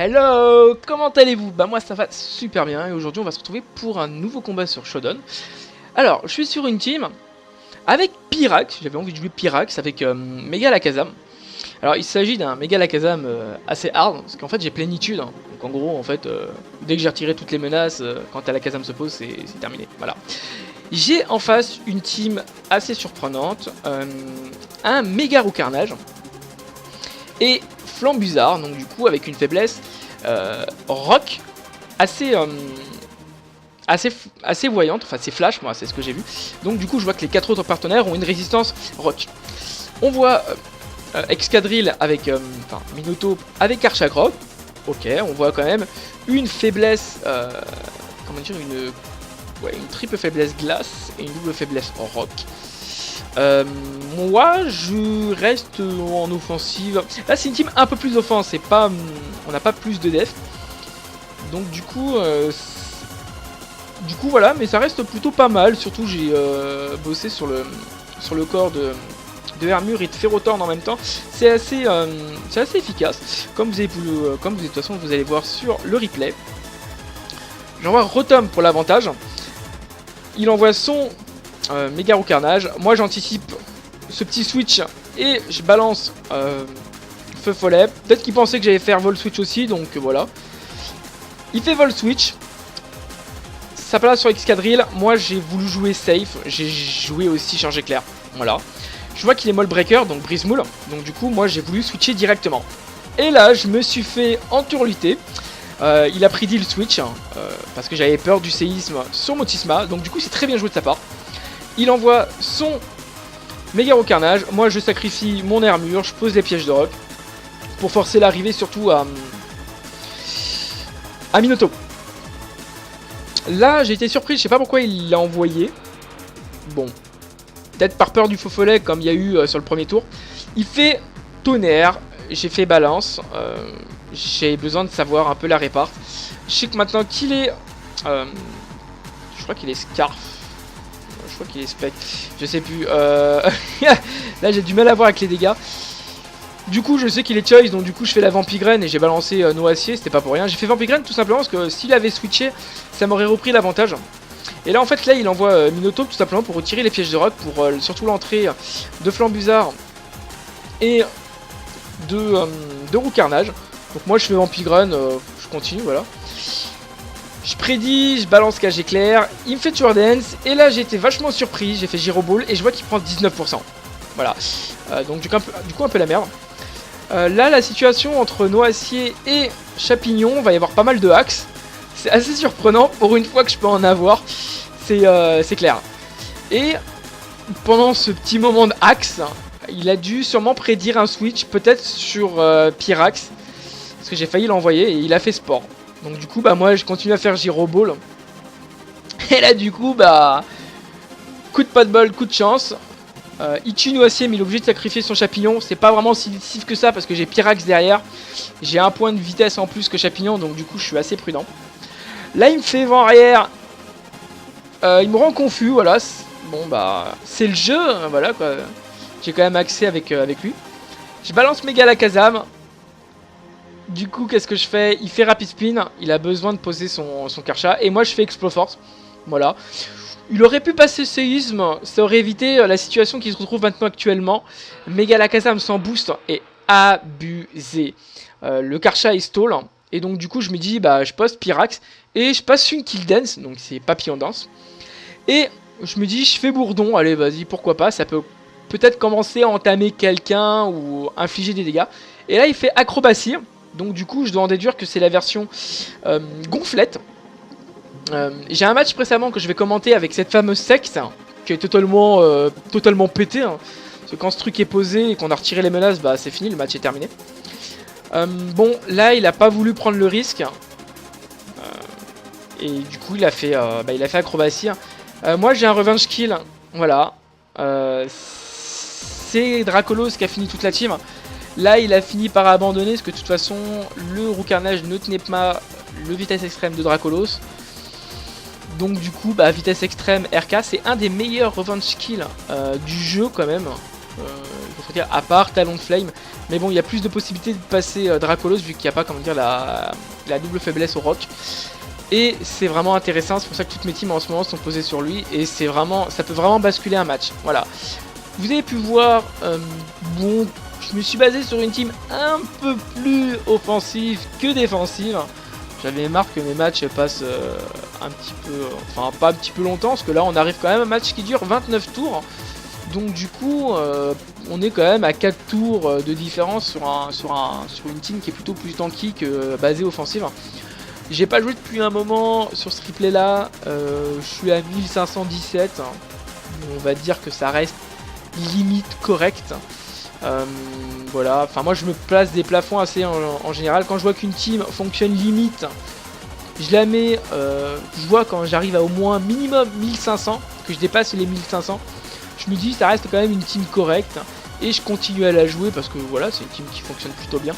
Hello, comment allez-vous? Bah moi ça va super bien et aujourd'hui on va se retrouver pour un nouveau combat sur Shodan. Alors, je suis sur une team avec Pyrax, j'avais envie de jouer Pyrax avec Mega Lakazam. Alors il s'agit d'un Mega Lakazam assez hard, parce qu'en fait j'ai plénitude, hein. Donc en gros en fait, dès que j'ai retiré toutes les menaces, quand la Lakazam se pose c'est terminé, voilà. J'ai en face une team assez surprenante, un Méga Roucarnage et Flambuzard, donc du coup avec une faiblesse rock assez voyante, enfin c'est flash, moi c'est ce que j'ai vu. Donc du coup je vois que les 4 autres partenaires ont une résistance rock. On voit Excadrill avec Minotaur avec Archagro. Ok, on voit quand même une faiblesse, comment dire, une triple faiblesse glace et une double faiblesse rock. Moi je reste en offensive. Là c'est une team un peu plus offense, c'est pas, on n'a pas plus de def. Donc du coup voilà, mais ça reste plutôt pas mal. Surtout j'ai bossé sur le corps de Hermure et de Ferrothorn en même temps. C'est assez efficace. Comme vous de toute façon vous allez voir sur le replay. J'envoie Rotom pour l'avantage. Il envoie son Méga Roucarnage. Moi j'anticipe ce petit switch et je balance Feu Follet. Peut-être qu'il pensait que j'allais faire Vol Switch aussi, donc voilà. Il fait Vol Switch. Ça place sur Excadrill. Moi j'ai voulu jouer safe. J'ai joué aussi Charge Éclair. Voilà. Je vois qu'il est Moll Breaker, donc Brise Moule. Donc du coup moi j'ai voulu switcher directement. Et là je me suis fait enturluter. Il a prédit le switch parce que j'avais peur du séisme sur Motisma. Donc du coup c'est très bien joué de sa part. Il envoie son Méga Roucarnage. Moi je sacrifie mon Hermure, je pose les pièges de rock pour forcer l'arrivée surtout à Minotaur. Là j'ai été surpris, je sais pas pourquoi il l'a envoyé. Bon, peut-être par peur du faux follet comme il y a eu sur le premier tour. Il fait Tonnerre, j'ai fait Balance. J'ai besoin de savoir un peu la répart. Je sais que maintenant qu'il est... je crois qu'il est Scarf. Je crois qu'il est Spec. Je sais plus. Là j'ai du mal à voir avec les dégâts. Du coup je sais qu'il est Choice. Donc du coup je fais la Vampigraine et j'ai balancé Noacier. C'était pas pour rien. J'ai fait Vampigraine tout simplement parce que s'il avait switché, ça m'aurait repris l'avantage. Et là en fait là il envoie Minotaur tout simplement pour retirer les pièges de rock. Pour surtout l'entrée de Flambuzard et de Roucarnage. Donc moi je fais Vampigraine, je continue, voilà. Je prédis, je balance Cage Éclair, il me fait Tour Dance, et là j'ai été vachement surpris, j'ai fait Gyro Ball, et je vois qu'il prend 19%. Voilà, donc du coup un peu la merde. Là la situation entre Noacier et Chapignon, va y avoir pas mal de hacks. C'est assez surprenant, pour une fois que je peux en avoir, c'est clair. Et pendant ce petit moment de hacks, il a dû sûrement prédire un switch, peut-être sur Pyrax. Parce que j'ai failli l'envoyer et il a fait sport. Donc du coup bah moi je continue à faire Gyro Ball. Et là du coup bah coup de pas de bol, coup de chance. Il tue Noacier mais il est obligé de sacrifier son Chapignon. C'est pas vraiment si décisif que ça parce que j'ai Pyrax derrière. J'ai un point de vitesse en plus que Chapignon, donc du coup je suis assez prudent. Là il me fait vent arrière. Il me rend confus, voilà. Bon bah c'est le jeu, hein, voilà quoi. J'ai quand même accès avec lui. Je balance Mega Lakazam. Du coup, qu'est-ce que je fais? Il fait Rapid Spin, il a besoin de poser son Karcha, et moi je fais Exploforce. Voilà. Il aurait pu passer Séisme, ça aurait évité la situation qui se retrouve maintenant actuellement. Mega Lakazam sans boost est abusé. Le Karcha est stall, et donc du coup je me dis, bah je poste Pyrax, et je passe une Kill Dance, donc c'est Papillon Danse. Et je me dis, je fais Bourdon, allez vas-y, pourquoi pas, ça peut peut-être commencer à entamer quelqu'un ou infliger des dégâts. Et là il fait Acrobatie. Donc du coup je dois en déduire que c'est la version gonflette. J'ai un match précédemment que je vais commenter avec cette fameuse secte qui est totalement pété. Hein. Parce que quand ce truc est posé et qu'on a retiré les menaces, bah c'est fini, le match est terminé. Bon là il a pas voulu prendre le risque. Et du coup il a fait acrobatie. Moi j'ai un revenge kill. Voilà. C'est Dracolos qui a fini toute la team. Là il a fini par abandonner parce que de toute façon le Roucarnage ne tenait pas le vitesse extrême de Dracolos. Donc du coup bah vitesse extrême RK c'est un des meilleurs revenge kills du jeu quand même. il faut dire, à part Talon de Flame. Mais bon, il y a plus de possibilités de passer Dracolos vu qu'il n'y a pas, comment dire, la double faiblesse au rock. Et c'est vraiment intéressant, c'est pour ça que toutes mes teams en ce moment sont posées sur lui. Et c'est vraiment, ça peut vraiment basculer un match. Voilà. Vous avez pu voir, bon, je me suis basé sur une team un peu plus offensive que défensive. J'avais marre que mes matchs passent un petit peu, enfin pas un petit peu longtemps, parce que là on arrive quand même à un match qui dure 29 tours. Donc du coup, on est quand même à 4 tours de différence sur une team qui est plutôt plus tanky que basée offensive. J'ai pas joué depuis un moment sur ce replay là, je suis à 1517, on va dire que ça reste limite correct. Voilà, enfin moi je me place des plafonds assez en général. Quand je vois qu'une team fonctionne limite, je la mets, je vois quand j'arrive à au moins minimum 1500, que je dépasse les 1500, je me dis ça reste quand même une team correcte et je continue à la jouer parce que voilà, c'est une team qui fonctionne plutôt bien.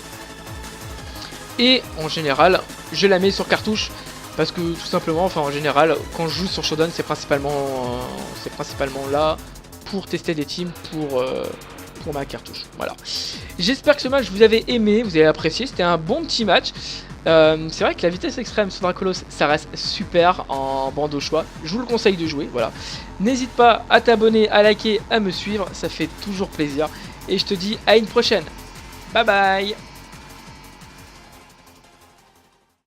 Et en général, je la mets sur cartouche parce que tout simplement, enfin en général, quand je joue sur Shodan, c'est principalement là pour tester des teams pour ma cartouche. Voilà. J'espère que ce match vous avez aimé, vous avez apprécié. C'était un bon petit match. C'est vrai que la vitesse extrême sur Dracolos, ça reste super en bande au choix. Je vous le conseille de jouer. Voilà. N'hésite pas à t'abonner, à liker, à me suivre. Ça fait toujours plaisir. Et je te dis à une prochaine. Bye bye.